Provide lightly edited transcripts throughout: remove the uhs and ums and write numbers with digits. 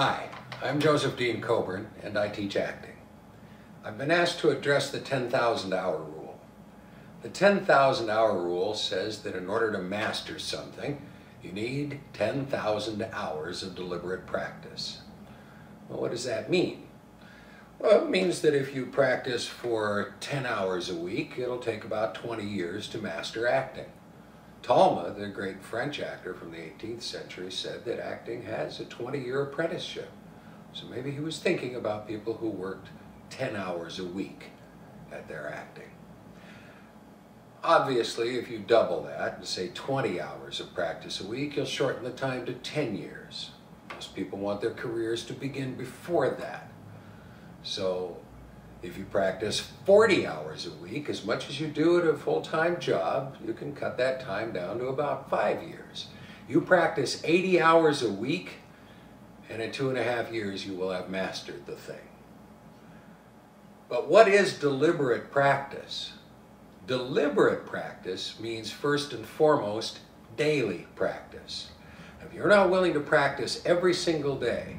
Hi, I'm Joseph Dean Coburn, and I teach acting. I've been asked to address the 10,000-hour rule. The 10,000-hour rule says that in order to master something, you need 10,000 hours of deliberate practice. Well, what does that mean? Well, it means that if you practice for 10 hours a week, it'll take about 20 years to master acting. Talma, the great French actor from the 18th century, said that acting has a 20-year apprenticeship. So maybe he was thinking about people who worked 10 hours a week at their acting. Obviously, if you double that and say 20 hours of practice a week, you'll shorten the time to 10 years. Most people want their careers to begin before that. So if you practice 40 hours a week, as much as you do at a full-time job, you can cut that time down to about 5 years. You practice 80 hours a week, and in 2.5 years you will have mastered the thing. But what is deliberate practice? Deliberate practice means first and foremost daily practice. If you're not willing to practice every single day,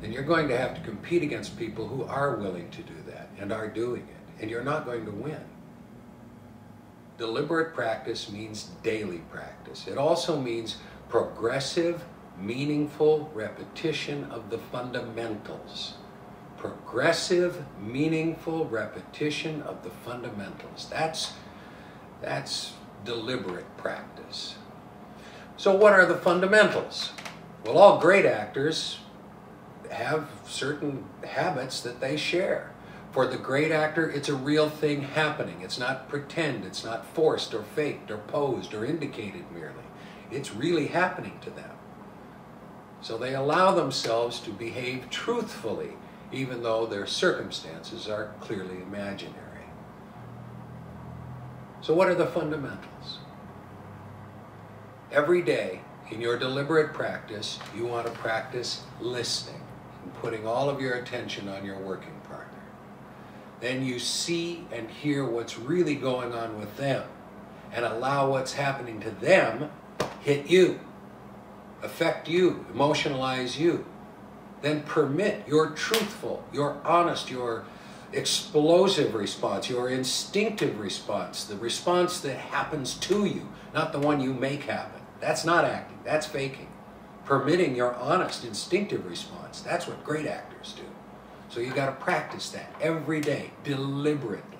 then you're going to have to compete against people who are willing to do that and are doing it, and you're not going to win. Deliberate practice means daily practice. It also means progressive, meaningful repetition of the fundamentals. Progressive, meaningful repetition of the fundamentals. That's deliberate practice. So what are the fundamentals? Well, all great actors have certain habits that they share. For the great actor, it's a real thing happening. It's not pretend, it's not forced or faked or posed or indicated merely. It's really happening to them. So they allow themselves to behave truthfully, even though their circumstances are clearly imaginary. So what are the fundamentals? Every day in your deliberate practice, you want to practice listening and putting all of your attention on your working partner. Then you see and hear what's really going on with them and allow what's happening to them hit you, affect you, emotionalize you. Then permit your truthful, your honest, your explosive response, your instinctive response, the response that happens to you, not the one you make happen. That's not acting, that's faking. Permitting your honest, instinctive response, that's what great actors do. So you got to practice that every day, deliberately.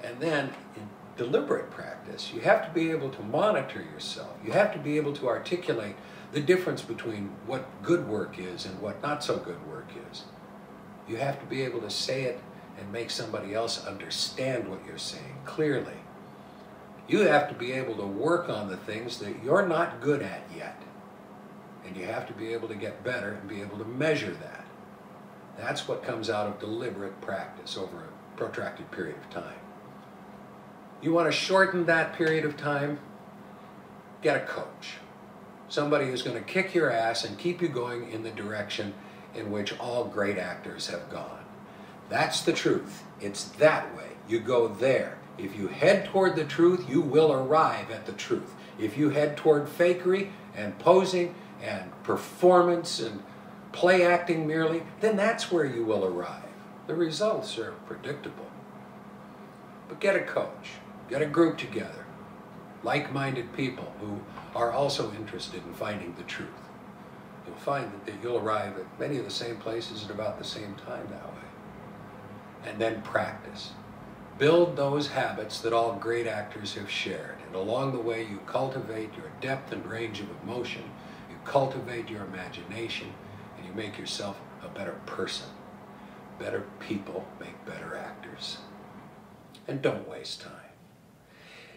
And then in deliberate practice, you have to be able to monitor yourself. You have to be able to articulate the difference between what good work is and what not so good work is. You have to be able to say it and make somebody else understand what you're saying clearly. You have to be able to work on the things that you're not good at yet. And you have to be able to get better and be able to measure that. That's what comes out of deliberate practice over a protracted period of time. You want to shorten that period of time? Get a coach. Somebody who's going to kick your ass and keep you going in the direction in which all great actors have gone. That's the truth. It's that way. You go there. If you head toward the truth, you will arrive at the truth. If you head toward fakery and posing and performance and play acting merely, then that's where you will arrive. The results are predictable. But get a coach. Get a group together. Like-minded people who are also interested in finding the truth. You'll find that you'll arrive at many of the same places at about the same time that way. And then practice. Build those habits that all great actors have shared. And along the way, you cultivate your depth and range of emotion. You cultivate your imagination, and you make yourself a better person. Better people make better actors. And don't waste time.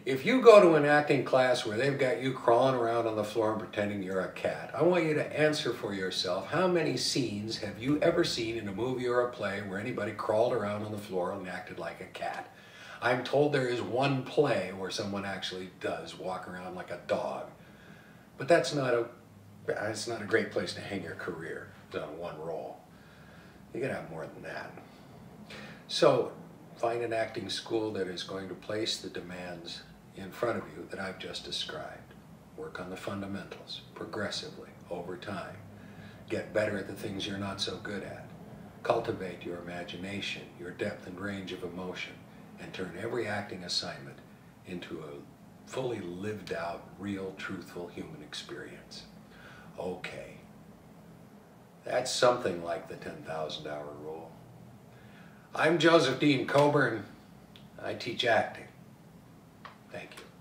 If you go to an acting class where they've got you crawling around on the floor and pretending you're a cat, I want you to answer for yourself, how many scenes have you ever seen in a movie or a play where anybody crawled around on the floor and acted like a cat? I'm told there is one play where someone actually does walk around like a dog. But that's not a great place to hang your career on one role. You gotta have more than that. So find an acting school that is going to place the demands in front of you that I've just described. Work on the fundamentals progressively over time. Get better at the things you're not so good at. Cultivate your imagination, your depth and range of emotion, and turn every acting assignment into a fully lived out, real, truthful human experience. Okay. That's something like the 10,000-hour rule. I'm Joseph Dean Coburn. I teach acting. Thank you.